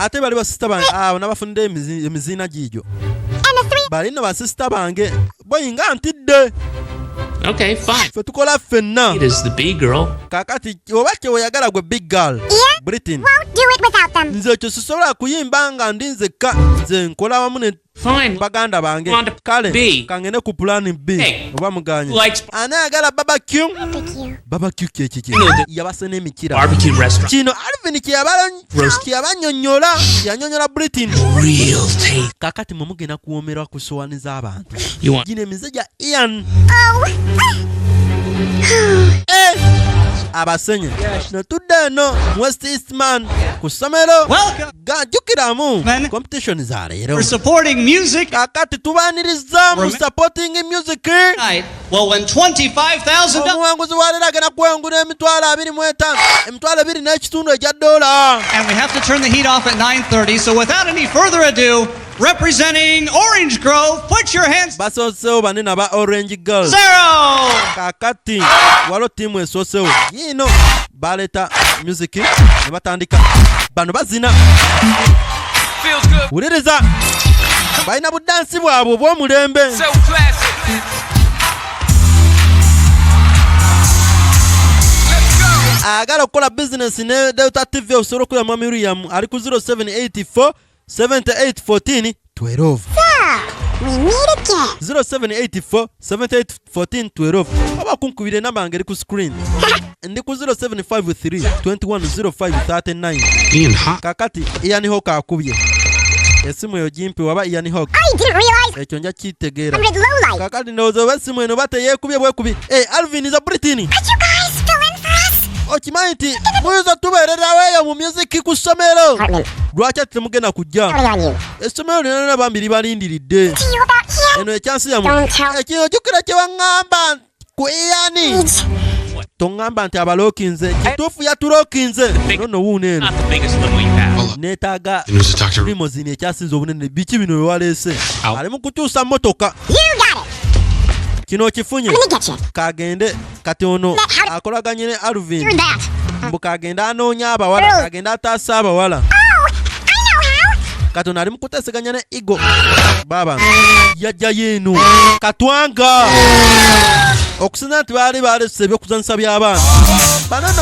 ate bali basista bange nabafunde emizina gijo bali no basista bange boyinga ntidde. Okay, fine. Fe tukola ffenna. It is the big girl. Kakati obake oyagala gwe big girl. Britain. Won't do it without them. Nze kyo sisobola kuyimba nga ndi nzekka. Nze nkola wamu ne Fine. baganda bange. Kale kangene ku plan B. Oba muganye. Ana agala barbecue. Barbecue keki. Yabasene emikira. Barbecue restaurant. Kino Alvin kiyabanyonyola. Yanyonyola Britain. Real taste. Kakati mumugena kuwomerwa ku sowani z'abantu. Gino emize gya Ian. Abasenye natudde eno West Eastman ku ssomero gajjukiramu competition za leero. For supporting music. Kakati tubaniriza mu supporting music. Well, when $25,000 omuwanguzi wa leero agenda kwengula emitwalo 25 emitwalo 2 n'ekitundu egya dola. And we have to turn the heat off at 9:30, so without any further ado, representing Orange Grove, put your hands. Basosewo bane naba Orange Girls. 0. Kakati walo timu esosewo yino baleta music ne batandika bano bazina. Wuliriza balina budansi bwabwe obw'omulembe. Agala okukola business ne Delta TV osobola okulamu Miriam ali ku 0784 7814 12. We meet again. 0784 7814 12. Oba kunkubire namba ngeri ku screen. Ndi ku 0753 210539. Kakati Ian Hawk akubye. Esimu yo jimpi waba Ian Hawk. I didn't realize. Ekyo nja kitegeera. I'm with low light. Kakati ndozo besimu eno bate yekubye bwekubi. Alvin is a Britain. Could you guys fill in for us? Okimanyi muyiza tubeereraweeyo mu music ku ssomero. Lwaki temugenda kujja? Essomero lino na bambiri balindiridde. Eno ekyansi yamu. Ekino jjukira kye waŋŋamba ku Ian. Toŋŋamba nti abalookinze. Kituufu yatulookinze. Nono wuuno eno. Neetaaga limousine ekyasinze obunene. Biki bino bye waleese? Ali mu kukyusa mmotoka. Kino kifunye kagende kati ono akolaganye ne Alvin mbu kagenda anoonya abawala kagenda ataasa abawala kati ono ali mu kuteeseganya ne Igo baba yajja yeeno katwanga okusinza nti baali balese ebyokuzanyisa by'abaana banono